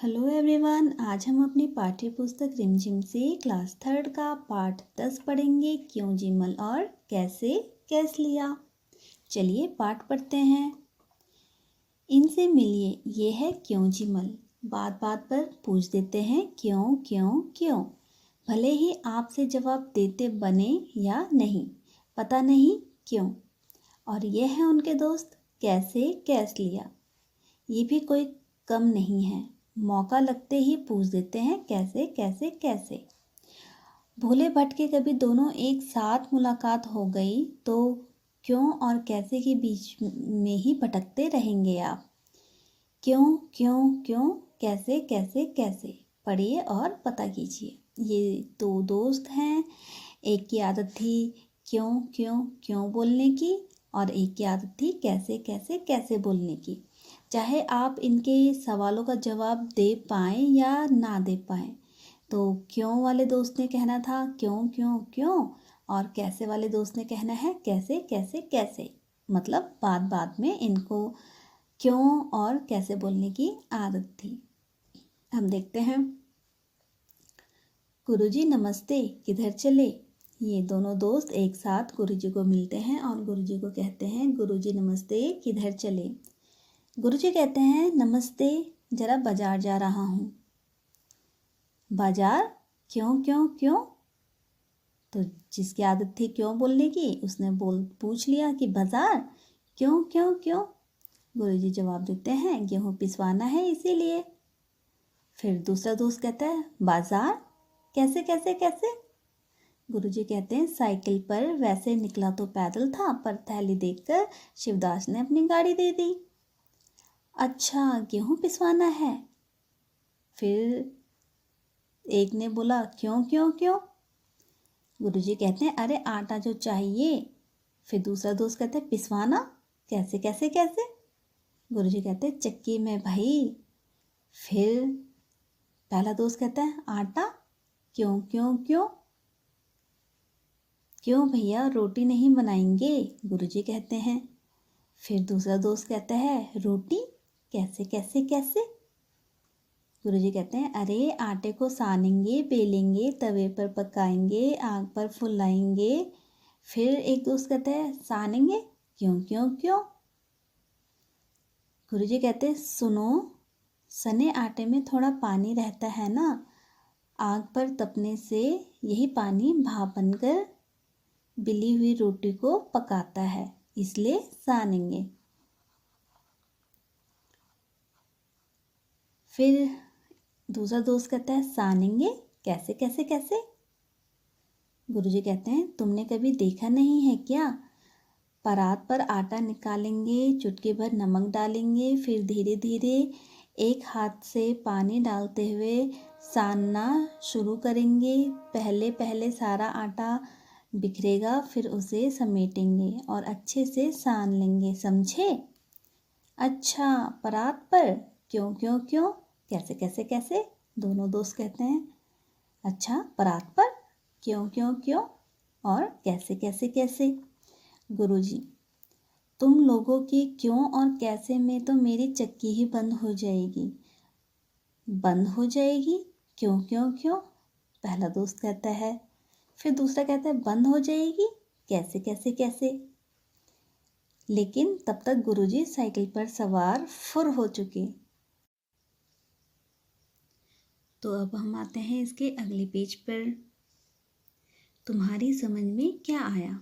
Hello everyone. आज हम अपनी पाठ्य पुस्तक रिमझिम से क्लास 3 का पाठ 10 पढ़ेंगे। क्यों जिमल और कैसे कैस लिया। चलिए पाठ पढ़ते हैं। इनसे मिलिए, ये है क्यों जिमल। बात बात पर पूछ देते हैं क्यों क्यों क्यों। भले ही आपसे जवाब देते बने या नहीं, पता नहीं क्यों। और ये है उनके दोस्त कैसे कैस लिया। ये भी कोई कम नहीं है, मौका लगते ही पूछ देते हैं कैसे कैसे कैसे। भोले भटके कभी दोनों एक साथ मुलाकात हो गई तो क्यों और कैसे के बीच में ही भटकते रहेंगे आप। क्यों क्यों क्यों, कैसे कैसे कैसे। पढ़िए और पता कीजिए। ये दो दोस्त हैं, एक की आदत थी क्यों क्यों क्यों बोलने की और एक की आदत थी कैसे कैसे कैसे बोलने की। चाहे आप इनके सवालों का जवाब दे पाएँ या ना दे पाएँ, तो क्यों वाले दोस्त ने कहना था क्यों क्यों क्यों, और कैसे वाले दोस्त ने कहना है कैसे कैसे कैसे। मतलब बात बात में इनको क्यों और कैसे बोलने की आदत थी। हम देखते हैं। गुरुजी नमस्ते, किधर चले। ये दोनों दोस्त एक साथ गुरुजी को मिलते हैं और गुरुजी को कहते हैं गुरुजी नमस्ते, किधर चले। गुरुजी कहते हैं नमस्ते, जरा बाजार जा रहा हूँ। बाजार, क्यों क्यों क्यों। तो जिसकी आदत थी क्यों बोलने की, उसने पूछ लिया कि बाजार क्यों क्यों क्यों। गुरुजी जवाब देते हैं गेहूँ पिसवाना है इसीलिए। फिर दूसरा दोस्त कहता है बाजार, कैसे कैसे कैसे। गुरुजी कहते हैं साइकिल पर, वैसे निकला तो पैदल था पर थैली देखकर शिवदास ने अपनी गाड़ी दे दी। अच्छा, गेहूँ पिसवाना है। फिर एक ने बोला क्यों क्यों क्यों। गुरुजी कहते हैं अरे आटा जो चाहिए। फिर दूसरा दोस्त कहता है पिसवाना, कैसे कैसे कैसे। गुरुजी कहते हैं चक्की में भाई। फिर पहला दोस्त कहता है आटा, क्यों क्यों क्यों। क्यों भैया, रोटी नहीं बनाएंगे, गुरुजी कहते हैं। फिर दूसरा दोस्त कहता है रोटी, कैसे कैसे कैसे। गुरुजी कहते हैं अरे आटे को सानेंगे, बेलेंगे, तवे पर पकाएंगे, आग पर फुलाएंगे। फिर एक दोस्त कहता है सानेंगे, क्यों क्यों क्यों। गुरुजी कहते हैं सुनो, सने आटे में थोड़ा पानी रहता है ना, आग पर तपने से यही पानी भाप बनकर बिली हुई रोटी को पकाता है, इसलिए सानेंगे। फिर दूसरा दोस्त कहता है सानेंगे, कैसे कैसे कैसे। गुरुजी कहते हैं तुमने कभी देखा नहीं है क्या, परात पर आटा निकालेंगे, चुटकी भर नमक डालेंगे, फिर धीरे धीरे एक हाथ से पानी डालते हुए सानना शुरू करेंगे। पहले पहले सारा आटा बिखरेगा, फिर उसे समेटेंगे और अच्छे से सान लेंगे, समझे। अच्छा, परात पर, क्यों क्यों क्यों, कैसे कैसे कैसे। दोनों दोस्त कहते हैं अच्छा परात पर, क्यों क्यों क्यों और कैसे कैसे कैसे। गुरुजी, तुम लोगों की क्यों और कैसे में तो मेरी चक्की ही बंद हो जाएगी। बंद हो जाएगी, क्यों क्यों क्यों, पहला दोस्त कहता है। फिर दूसरा कहता है बंद हो जाएगी, कैसे कैसे कैसे। लेकिन तब तक गुरुजी साइकिल पर सवार फुर हो चुके। तो अब हम आते हैं इसके अगले पेज पर। तुम्हारी समझ में क्या आया।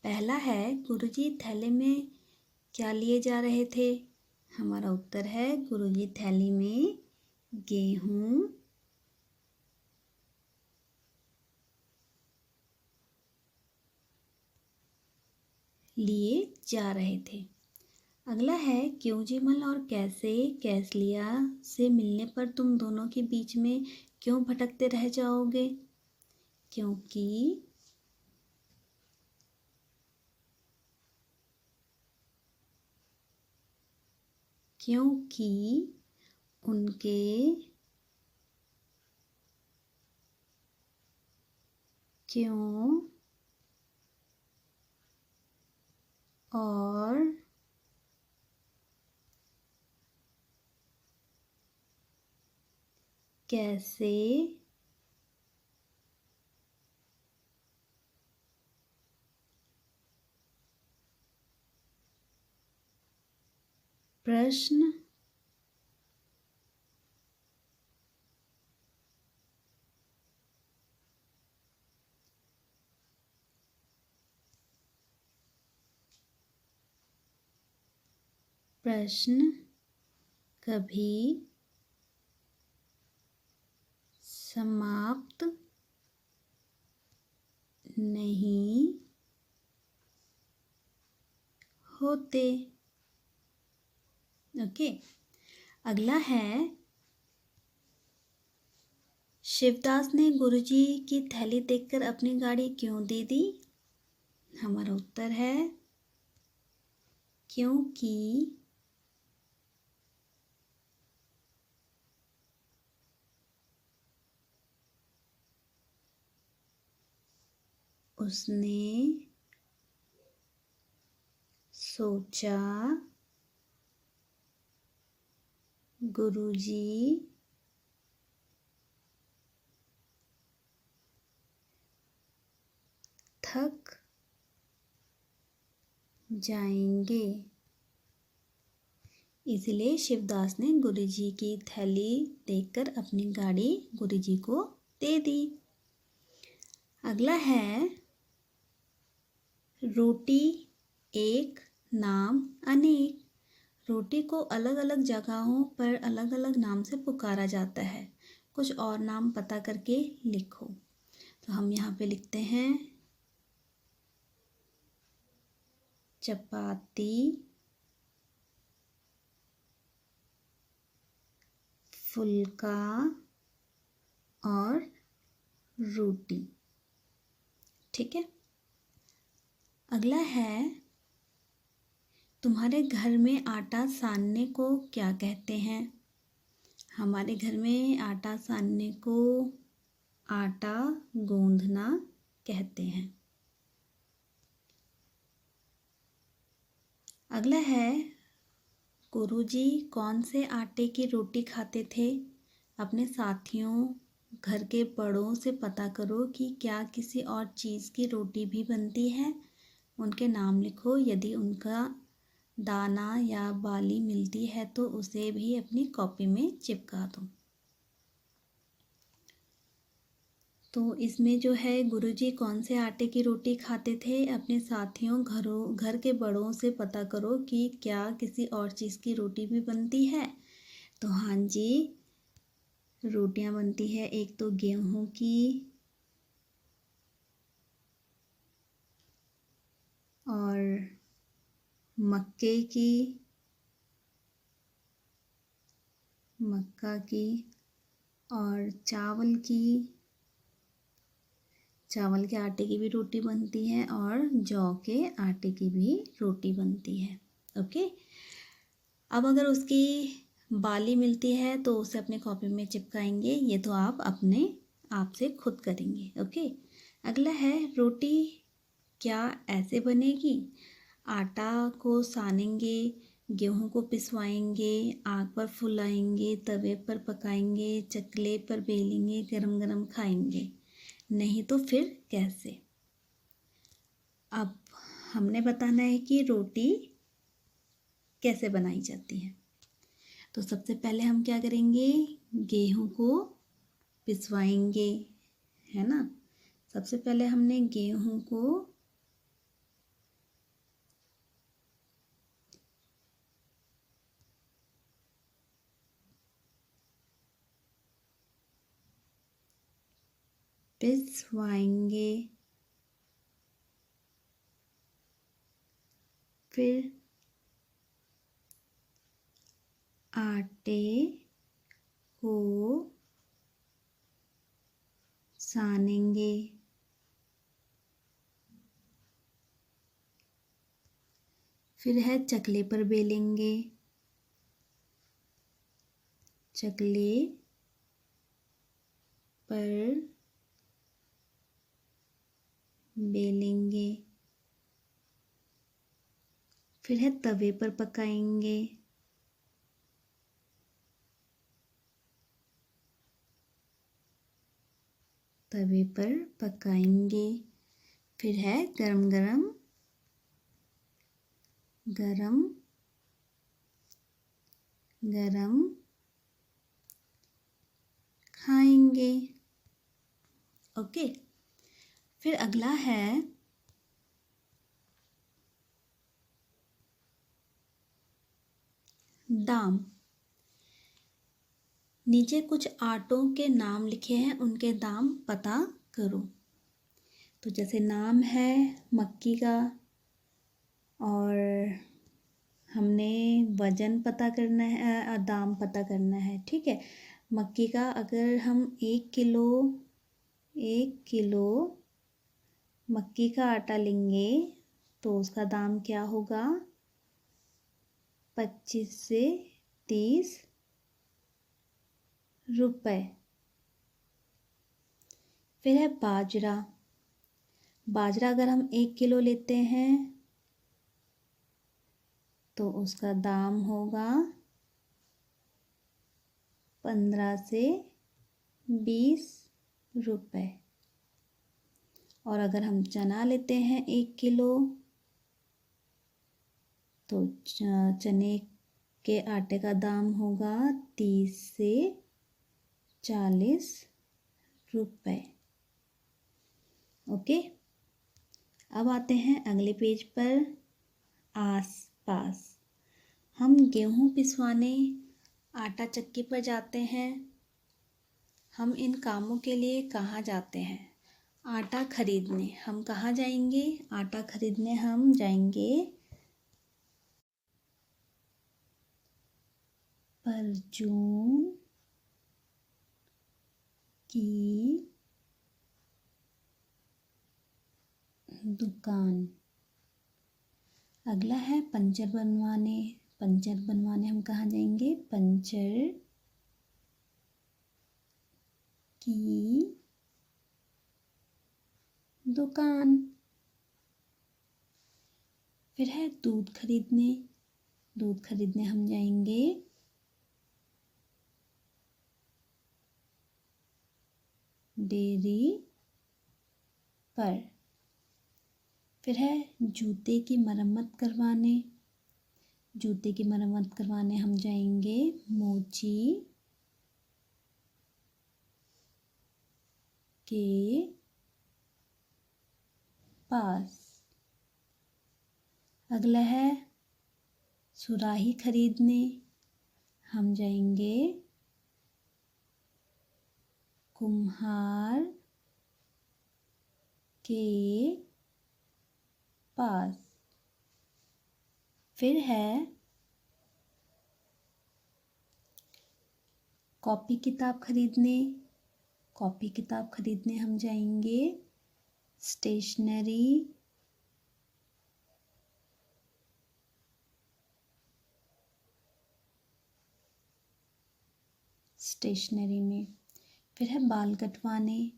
पहला है गुरुजी थैले में क्या लिए जा रहे थे। हमारा उत्तर है गुरुजी थैली में गेहूँ लिए जा रहे थे। अगला है क्यों जिमल और कैसे कैस लिया से मिलने पर तुम दोनों के बीच में क्यों भटकते रह जाओगे। क्योंकि उनके क्यों और कैसे प्रश्न कभी समाप्त नहीं होते। ओके, अगला है शिवदास ने गुरुजी की थैली देखकर अपनी गाड़ी क्यों दे दी? हमारा उत्तर है क्योंकि उसने सोचा गुरुजी थक जाएंगे, इसलिए शिवदास ने गुरुजी की थैली देखकर अपनी गाड़ी गुरुजी को दे दी। अगला है रोटी एक नाम अनेक। रोटी को अलग अलग जगहों पर अलग अलग नाम से पुकारा जाता है, कुछ और नाम पता करके लिखो। तो हम यहाँ पे लिखते हैं चपाती, फुल्का और रोटी। ठीक है, अगला है तुम्हारे घर में आटा सानने को क्या कहते हैं? हमारे घर में आटा सानने को आटा गूंदना कहते हैं। अगला है गुरुजी कौन से आटे की रोटी खाते थे? अपने साथियों, घर के बड़ों से पता करो कि क्या किसी और चीज़ की रोटी भी बनती है। उनके नाम लिखो, यदि उनका दाना या बाली मिलती है तो उसे भी अपनी कॉपी में चिपका दो। तो इसमें जो है गुरुजी कौन से आटे की रोटी खाते थे? अपने साथियों, घर के बड़ों से पता करो कि क्या किसी और चीज़ की रोटी भी बनती है। तो हाँ जी, रोटियां बनती है, एक तो गेहूं की और मक्के की, मक्का की और चावल की। चावल के आटे की भी रोटी बनती है और जौ के आटे की भी रोटी बनती है। ओके, अब अगर उसकी बाली मिलती है तो उसे अपने कॉपी में चिपकाएंगे, ये तो आप अपने आप से खुद करेंगे। ओके, अगला है रोटी क्या ऐसे बनेगी? आटा को सानेंगे, गेहूं को पिसवाएंगे, आग पर फुलाएंगे, तवे पर पकाएंगे, चकले पर बेलेंगे, गरम गरम खाएंगे, नहीं तो फिर कैसे? अब हमने बताना है कि रोटी कैसे बनाई जाती है। तो सबसे पहले हम क्या करेंगे, गेहूं को पिसवाएंगे, है ना। सबसे पहले हमने गेहूं को पिसवाएंगे, फिर आटे को सानेंगे, फिर है चकले पर बेलेंगे, चकले पर बेलेंगे, फिर है तवे पर पकाएंगे, तवे पर पकाएंगे। फिर है गरम गरम गरम गरम खाएंगे। ओके। फिर अगला है दाम। नीचे कुछ आटों के नाम लिखे हैं, उनके दाम पता करो। तो जैसे नाम है मक्की का, और हमने वज़न पता करना है, दाम पता करना है। ठीक है। मक्की का अगर हम 1 किलो मक्की का आटा लेंगे तो उसका दाम क्या होगा? 25 से 30 रुपए। फिर है बाजरा। बाजरा अगर हम 1 किलो लेते हैं तो उसका दाम होगा 15 से 20 रुपए। और अगर हम चना लेते हैं 1 किलो तो चने के आटे का दाम होगा 30 से 40 रुपए। ओके। अब आते हैं अगले पेज पर। आस पास। हम गेहूं पिसवाने आटा चक्की पर जाते हैं। हम इन कामों के लिए कहाँ जाते हैं? आटा खरीदने हम कहाँ जाएंगे? आटा खरीदने हम जाएंगे परचून की दुकान। अगला है पंचर बनवाने। पंचर बनवाने हम कहाँ जाएंगे? पंचर की दुकान। फिर है दूध खरीदने। दूध खरीदने हम जाएंगे डेयरी पर। फिर है जूते की मरम्मत करवाने। जूते की मरम्मत करवाने हम जाएंगे मोची के पास। अगला है सुराही खरीदने हम जाएंगे कुम्हार के पास। फिर है कॉपी किताब खरीदने। कॉपी किताब खरीदने हम जाएंगे स्टेशनरी में। फिर है बाल कटवाने।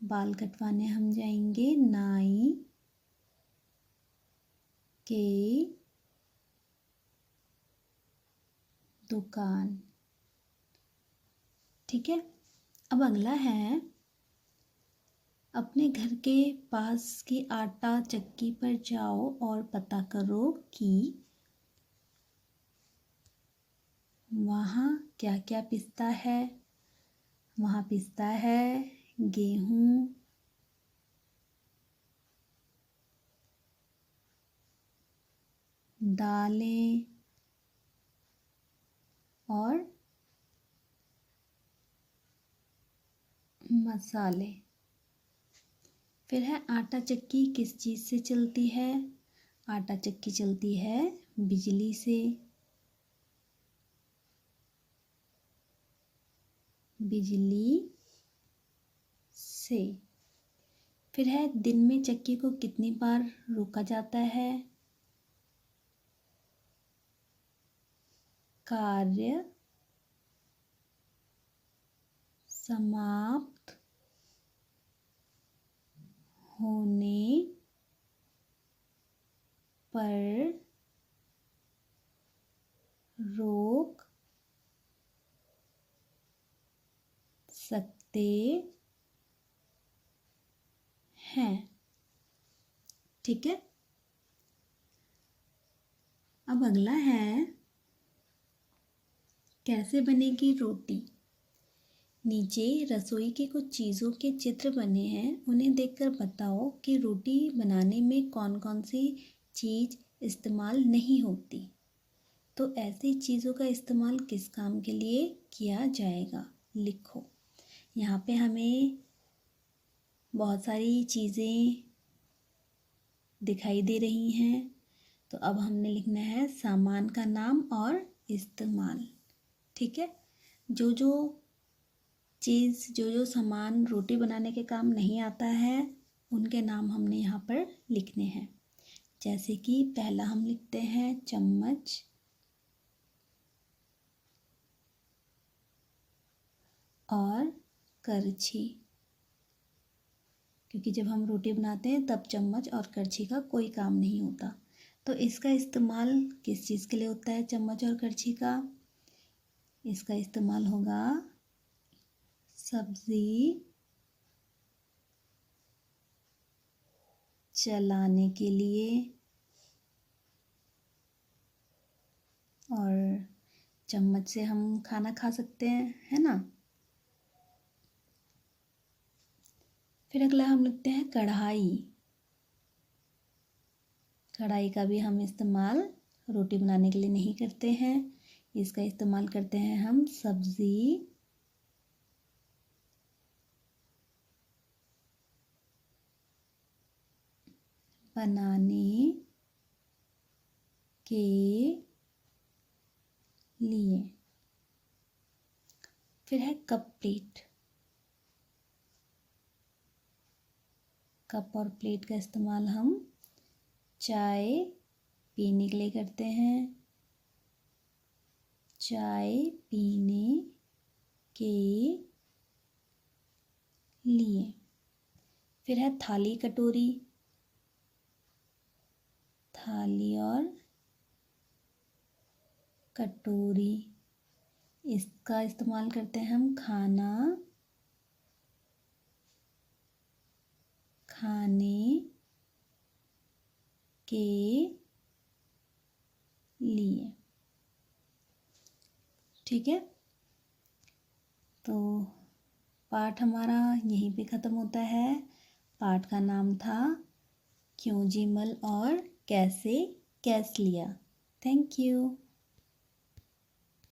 बाल कटवाने हम जाएंगे नाई के दुकान। ठीक है। अब अगला है अपने घर के पास की आटा चक्की पर जाओ और पता करो कि वहाँ क्या क्या पिसता है। वहाँ पिसता है गेहूँ, दालें और मसाले। फिर है आटा चक्की किस चीज़ से चलती है? आटा चक्की चलती है बिजली से। बिजली से। फिर है दिन में चक्की को कितनी बार रोका जाता है? कार्य समाप्त होने पर रोक सकते हैं। ठीक है, अब अगला है कैसे बनेगी रोटी। नीचे रसोई के कुछ चीज़ों के चित्र बने हैं, उन्हें देखकर बताओ कि रोटी बनाने में कौन कौन सी चीज़ इस्तेमाल नहीं होती। तो ऐसी चीज़ों का इस्तेमाल किस काम के लिए किया जाएगा, लिखो। यहाँ पे हमें बहुत सारी चीज़ें दिखाई दे रही हैं, तो अब हमने लिखना है सामान का नाम और इस्तेमाल। ठीक है, जो जो सामान रोटी बनाने के काम नहीं आता है उनके नाम हमने यहाँ पर लिखने हैं। जैसे कि पहला हम लिखते हैं चम्मच, और करछी, क्योंकि जब हम रोटी बनाते हैं तब चम्मच और करछी का कोई काम नहीं होता। तो इसका इस्तेमाल किस चीज़ के लिए होता है, चम्मच और करछी का? इसका इस्तेमाल होगा सब्ज़ी चलाने के लिए, और चम्मच से हम खाना खा सकते हैं, है ना। फिर अगला हम लिखते हैं कढ़ाई। कढ़ाई का भी हम इस्तेमाल रोटी बनाने के लिए नहीं करते हैं, इसका इस्तेमाल करते हैं हम सब्ज़ी बनाने के लिए। फिर है कप प्लेट। कप और प्लेट का इस्तेमाल हम चाय पीने के लिए करते हैं, चाय पीने के लिए। फिर है थाली कटोरी। थाली और कटोरी, इसका इस्तेमाल करते हैं हम खाना खाने के लिए। ठीक है, तो पाठ हमारा यहीं पे ख़त्म होता है। पाठ का नाम था क्यों जिमल और कैसे कैस लिया। Thank you.